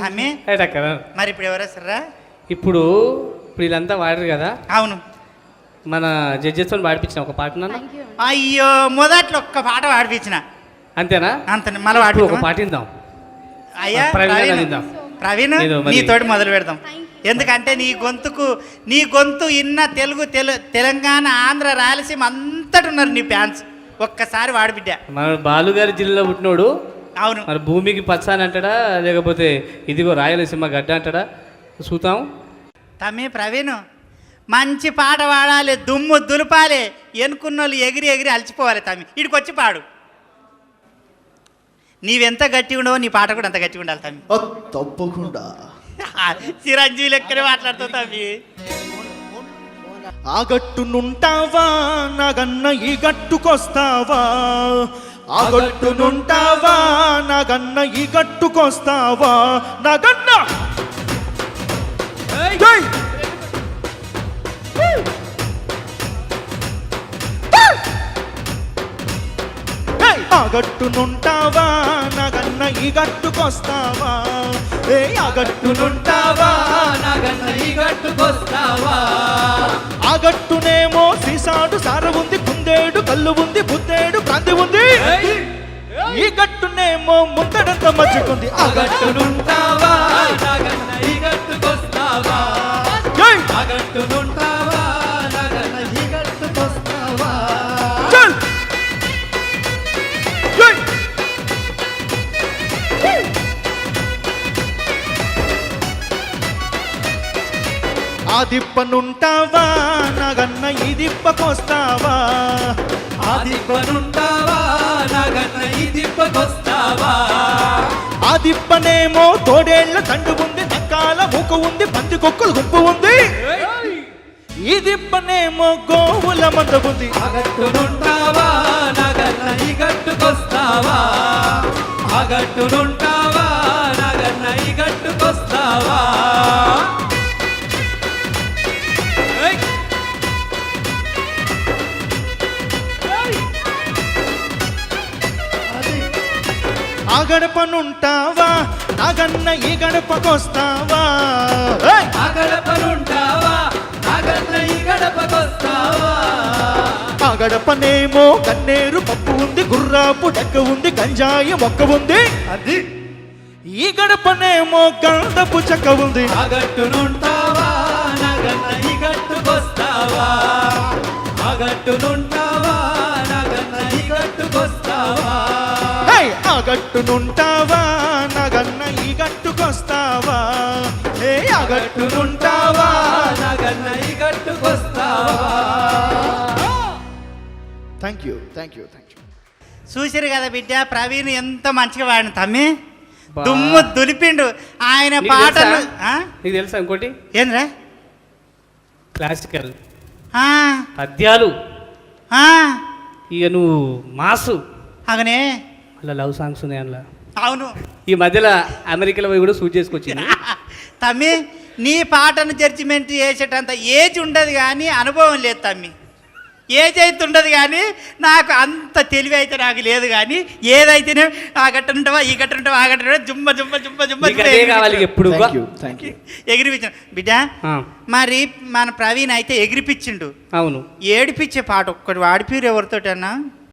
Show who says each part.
Speaker 1: తమ్మి మరి ఇప్పుడు ఎవరు వస్తారా?
Speaker 2: ఇప్పుడు వీళ్ళంతా వాడరు కదా.
Speaker 1: అవును,
Speaker 2: మన జడ్జెస్ తో పాడిపించిన ఒక పాట నాన్న.
Speaker 1: అయ్యో మొదట్లో ఒక్క పాట పాడిపించిన
Speaker 2: అంతేనా?
Speaker 1: అంతే, మళ్ళీ వాడి
Speaker 2: ఒక పాటిద్దాం.
Speaker 1: అయ్యా ప్రవీణ్ నీతోటి మొదలు పెడదాం. ఎందుకంటే నీ గొంతు ఇన్న తెలుగు తెలంగాణ ఆంధ్ర రాయలసీమ అంతటి ఉన్నారు నీ ఫ్యాన్స్. ఒక్కసారి వాడి బిడ్డ.
Speaker 2: మన బాలుగారి జిల్లాలో పుట్టినోడు.
Speaker 1: అవును,
Speaker 2: మరి భూమికి పచ్చాని అంటాడా లేకపోతే ఇదిగో రాయలసీమ గడ్డ అంటాడా చూద్దాం.
Speaker 1: తమ్మి ప్రవీణ్ మంచి పాట పాడాలి, దుమ్ము దులపాలి, ఎన్నుకున్నోళ్ళు ఎగిరి ఎగిరి అలసిపోవాలి. తమ్మి ఇడికి వచ్చి పాడు. నీవెంత గట్టిగా ఉండవో నీ పాట కూడా అంత గట్టిగా ఉండాలి తమ్మి.
Speaker 3: తప్పకుండా
Speaker 1: చిరంజీవి లెక్కనే మాట్లాడుతావు తమ్మి.
Speaker 3: ఆ గట్టునుంటావా నాగన్న ఈ గట్టుకొస్తావా, ఆ గట్టునుంటావా నాగన్న ఈ గట్టుకొస్తావా నాగన్న. ఆ గట్టునుంటావా నాగన్న ఈ గట్టుకొస్తావా, ఆ గట్టునుంటావా నాగన్న ఈ గట్టుకొస్తావా. ఆ గట్టునేమో సీసాడు సార ఉంది, కుందేడు కళ్ళు ఉంది, బుద్ధేడు ప్రాంతి ఉంది. ఈ గట్టునేమో ముందడంత మజ్జిగుంది. ఆ గట్టునుంటావా నాగన్న ఈ గట్టుకొస్తావా, ఆ గట్టునుంటావా నాగన్న ఈ గట్టుకొస్తావా. ఆ దిప్పనుంటావా నాగన్న ఈ దిప్పకొస్తావా, ఆ దిప్పనుంటావా నాగన్న ఈ దిప్పకొస్తావా. ఆ దిప్పనేమో తోడేళ్ల తండు ఉంది, నక్కాల మూక ఉంది, పంది కుక్కలు గుంపు ఉంది. ఈ దిప్పనేమో గోవుల మంద ఉంది. ఆ గట్టునుంటావా నాగన్న ఈ గట్టుకొస్తావా, ఆ గట్టునుంటావా నాగన్న ఈ గట్టుకొస్తావా. ఆ గడపనుంటావా నాగన్న ఈ గడపకొస్తావా, ఆ గడపనుంటావా నాగన్న ఈ గడపకొస్తావా. ఆ గడపనేమో కన్నేరు పప్పు ఉంది, గుర్రాపు డెక్క ఉంది, గంజాయి మొక్క ఉంది. అది ఈ గడపనేమో గంధపు చెక్క ఉంది. ఆ గట్టునుంటావా నాగన్న ఈ గట్టుకొస్తావా, ఆ గట్టునుంటావా నాగన్న ఈ గట్టుకొస్తావా. ఆ గట్టునుంటావా నాగన్న ఈ గట్టుకొస్తావా, ఆ గట్టునుంటావా నాగన్న ఈ గట్టుకొస్తావా. Thank you.
Speaker 1: చూసిరు కదా బిడ్డ, ప్రవీణ్ ఎంత మంచిగా వాడిన తమ్మి. దుమ్ము దులిపిండు ఆయన పాటలు.
Speaker 2: నీకు తెలుసా ఇంకోటి
Speaker 1: ఏంద్రా?
Speaker 2: క్లాసికల్ పద్యాలు. ఇక నువ్వు మాసు
Speaker 1: అగనే
Speaker 2: అలా లవ్ సాంగ్స్ ఉన్నాయి అందులో.
Speaker 1: అవును,
Speaker 2: ఈ మధ్యలో అమెరికాలో పోయి కూడా షూట్ చేసుకొచ్చింది.
Speaker 1: తమ్మి నీ పాటను జడ్జిమెంట్ చేసేటంత ఏజ్ ఉండదు కానీ అనుభవం లేదు తమ్మి. ఏజ్ అయితే ఉండదు కానీ నాకు అంత తెలివి అయితే నాకు లేదు. కానీ ఏదైతేనే ఆ గట్టనుంటావా ఈ గట్టనుంటావా ఆ గట్ట జుమ్మ జుమ్మ జుమ్మ జుమ్మ
Speaker 2: కావాలి ఎప్పుడు
Speaker 1: ఎగిరిపించాను బిడ్డ. మరి మన ప్రవీణ్ అయితే ఎగిరిపించిండు.
Speaker 2: అవును,
Speaker 1: ఏడిపించే పాట ఒక్కటి వాడిపోయారు ఎవరితోటన్నా.